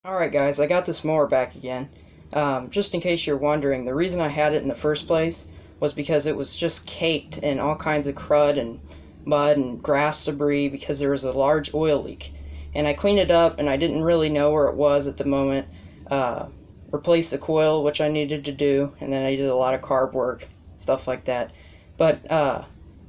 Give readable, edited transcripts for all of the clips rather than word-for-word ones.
Alright guys, I got this mower back again. Just in case you're wondering, the reason I had it in the first place was because it was just caked in all kinds of crud and mud and grass debris because there was a large oil leak. And I cleaned it up and I didn't really know where it was at the moment. Replaced the coil, which I needed to do, and then I did a lot of carb work, stuff like that. But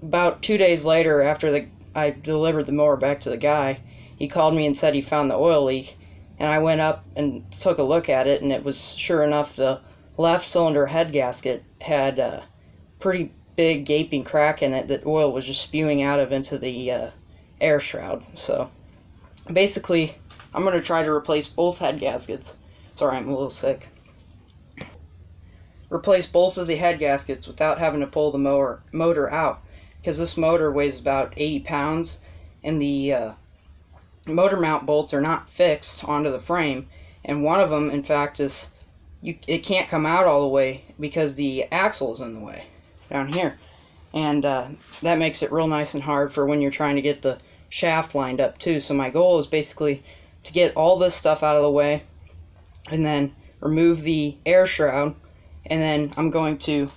about 2 days later, after I delivered the mower back to the guy, he called me and said he found the oil leak. And I went up and took a look at it, and it was, sure enough, the left cylinder head gasket had a pretty big gaping crack in it that oil was just spewing out of into the air shroud. So basically, I'm going to try to replace both head gaskets. Sorry, I'm a little sick. Replace both of the head gaskets without having to pull the motor out, because this motor weighs about 80 pounds, and the motor mount bolts are not fixed onto the frame, and one of them, in fact, it can't come out all the way because the axle is in the way down here, and that makes it real nice and hard for when you're trying to get the shaft lined up too. So my goal is basically to get all this stuff out of the way and then remove the air shroud, and then I'm going to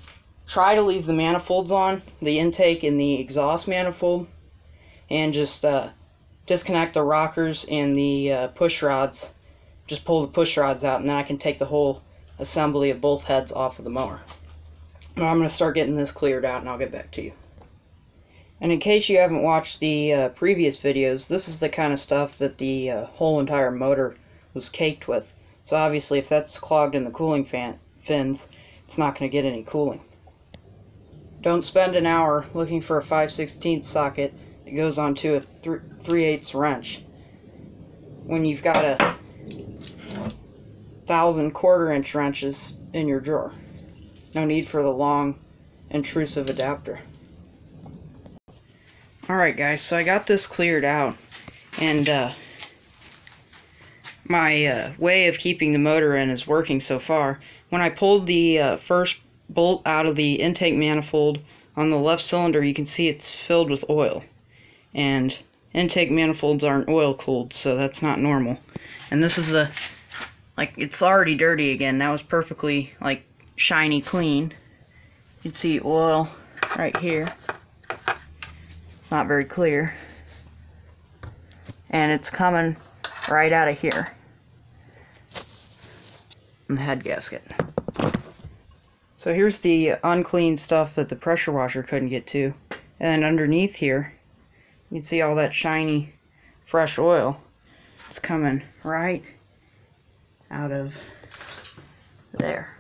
try to leave the manifolds on, the intake and the exhaust manifold, and just disconnect the rockers and the push rods. Just pull the push rods out, and then I can take the whole assembly of both heads off of the mower. But I'm going to start getting this cleared out, and I'll get back to you. And in case you haven't watched the previous videos, this is the kind of stuff that the whole entire motor was caked with. So obviously, if that's clogged in the cooling fins, it's not going to get any cooling. Don't spend an hour looking for a 5/16 socket that goes onto a 3/8 wrench when you've got 1,000 1/4-inch wrenches in your drawer. No need for the long, intrusive adapter. Alright guys, so I got this cleared out, and my way of keeping the motor in is working so far. When I pulled the first bolt out of the intake manifold on the left cylinder, you can see it's filled with oil. And intake manifolds aren't oil cooled, so that's not normal. And this is it's already dirty again. That was perfectly shiny clean. You can see oil right here. It's not very clear, and it's coming right out of here in the head gasket. So here's the unclean stuff that the pressure washer couldn't get to, and underneath here you can see all that shiny fresh oil. It's coming right out of there.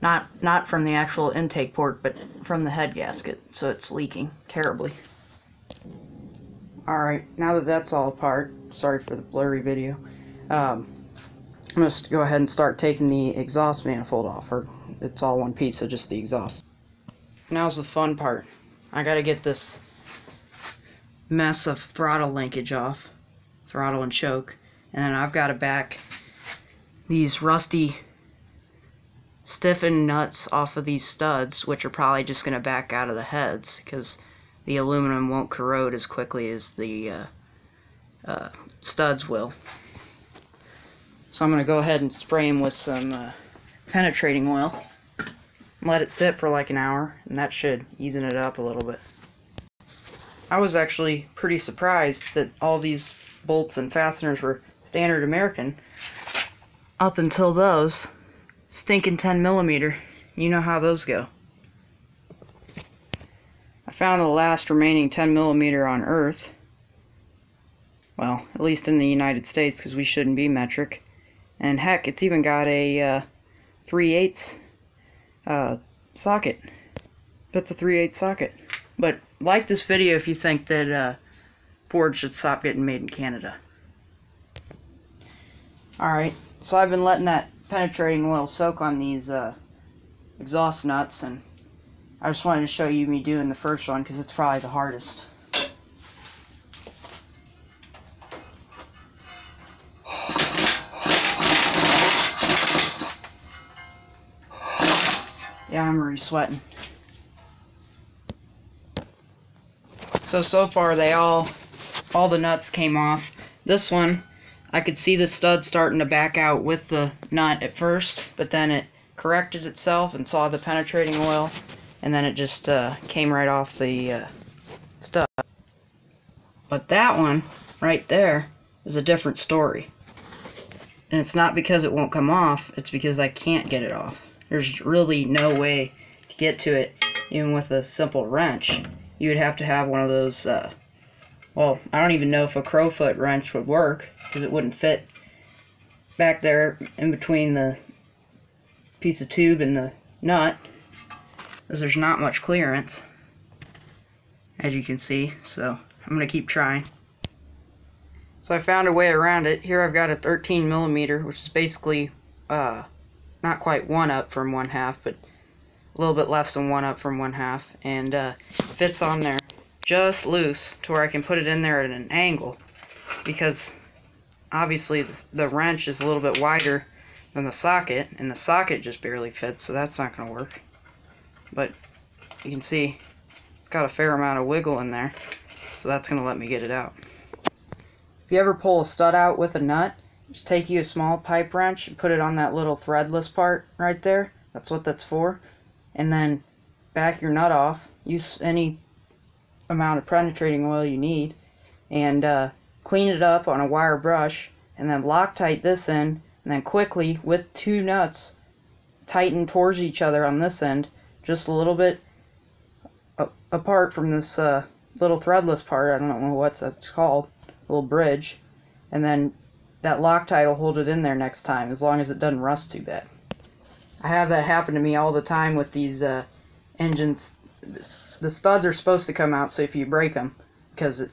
Not from the actual intake port, but from the head gasket, so it's leaking terribly. Alright, now that that's all apart, sorry for the blurry video, I'm going to go ahead and start taking the exhaust manifold off, or it's all one piece, so just the exhaust. Now's the fun part. I got to get this mess of throttle linkage off, throttle and choke, and then I've got to back these rusty stiffened nuts off of these studs, which are probably just going to back out of the heads because the aluminum won't corrode as quickly as the studs will. So I'm going to go ahead and spray them with some penetrating oil, let it sit for like an hour, and that should easen it up a little bit. I was actually pretty surprised that all these bolts and fasteners were standard American up until those stinking 10mm. You know how those go. I found the last remaining 10mm on Earth. Well, at least in the United States, because we shouldn't be metric. And heck, it's even got a 3/8 socket. That's a 3/8 socket. But like this video if you think that Ford should stop getting made in Canada. Alright, so I've been letting that penetrating oil soak on these exhaust nuts, and I just wanted to show you me doing the first one because it's probably the hardest. Yeah, I'm already sweating. So far all the nuts came off. This one I could see the stud starting to back out with the nut at first, but then it corrected itself and saw the penetrating oil, and then it just came right off the stud. But that one right there is a different story. And it's not because it won't come off, it's because I can't get it off. There's really no way to get to it, even with a simple wrench. You would have to have one of those, well, I don't even know if a crowfoot wrench would work, because it wouldn't fit back there in between the piece of tube and the nut, because there's not much clearance, as you can see, so I'm going to keep trying. So I found a way around it. Here I've got a 13 millimeter, which is basically not quite 1 up from 1/2, but a little bit less than 1 up from 1/2, and fits on there just loose to where I can put it in there at an angle, because obviously the wrench is a little bit wider than the socket, and the socket just barely fits, so that's not going to work. But you can see it's got a fair amount of wiggle in there, so that's going to let me get it out. If you ever pull a stud out with a nut, just take you a small pipe wrench and put it on that little threadless part right there. That's what that's for. And then back your nut off. Use any amount of penetrating oil you need, and clean it up on a wire brush, and then Loctite this end, and then quickly with 2 nuts tighten towards each other on this end, just a little bit apart from this little threadless part. I don't know what that's called. Little bridge, and then that Loctite will hold it in there next time, as long as it doesn't rust too bad. I have that happen to me all the time with these engines. The studs are supposed to come out, so if you break them, because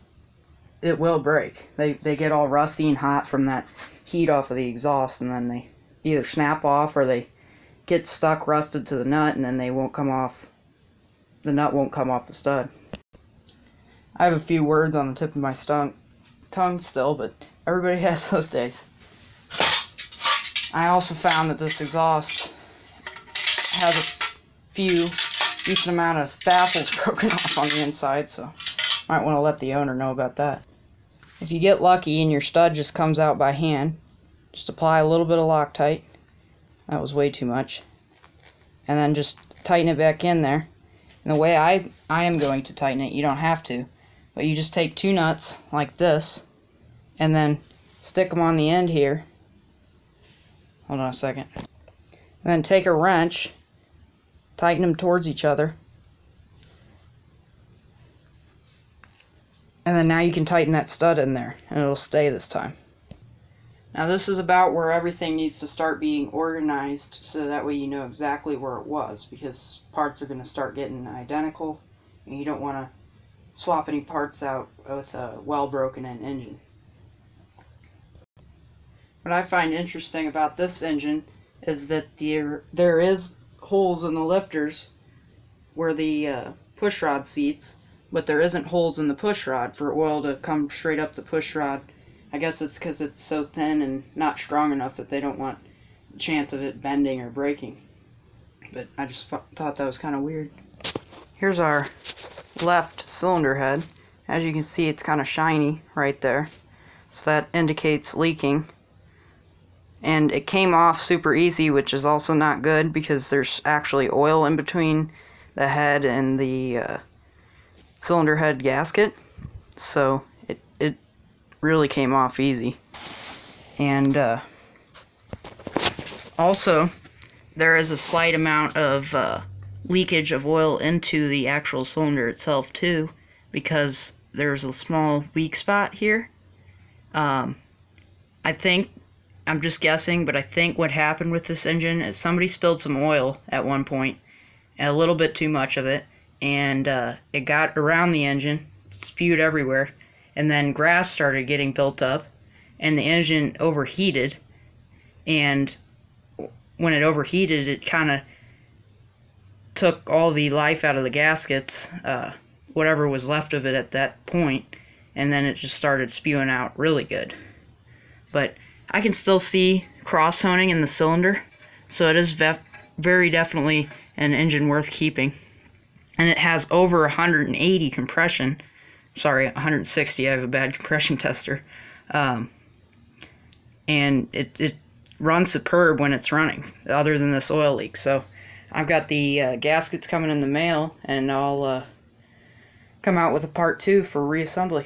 it will break. They get all rusty and hot from that heat off of the exhaust, and then they either snap off or they get stuck rusted to the nut, and then they won't come off. The nut won't come off the stud. I have a few words on the tip of my tongue still, but everybody has those days. I also found that this exhaust has a decent amount of baffles broken off on the inside, so might want to let the owner know about that. If you get lucky and your stud just comes out by hand, just apply a little bit of Loctite. That was way too much. And then just tighten it back in there. And the way I am going to tighten it, you don't have to, but you just take 2 nuts like this, and then stick them on the end here. Hold on a second. And then take a wrench, tighten them towards each other, and then now you can tighten that stud in there, and it'll stay this time. Now this is about where everything needs to start being organized, so that way you know exactly where it was, because parts are going to start getting identical, and you don't want to swap any parts out with a well-broken-in engine. What I find interesting about this engine is that there is holes in the lifters where the push rod seats, but there isn't holes in the push rod for oil to come straight up the push rod. I guess it's because it's so thin and not strong enough that they don't want a chance of it bending or breaking. But I just thought that was kind of weird. Here's our left cylinder head. As you can see, it's kind of shiny right there, so that indicates leaking. And it came off super easy, which is also not good, because there's actually oil in between the head and the cylinder head gasket, so it really came off easy. And also there is a slight amount of leakage of oil into the actual cylinder itself too, because there's a small weak spot here. I think, I'm just guessing, but I think what happened with this engine is somebody spilled some oil at one point, a little bit too much of it, and it got around the engine, spewed everywhere, and then grass started getting built up, and the engine overheated, and when it overheated, it kind of took all the life out of the gaskets, whatever was left of it at that point, and then it just started spewing out really good. But I can still see cross-honing in the cylinder, so it is very definitely an engine worth keeping. And it has over 180 compression. Sorry, 160, I have a bad compression tester. and it runs superb when it's running, other than this oil leak. So I've got the gaskets coming in the mail, and I'll come out with a part 2 for reassembly.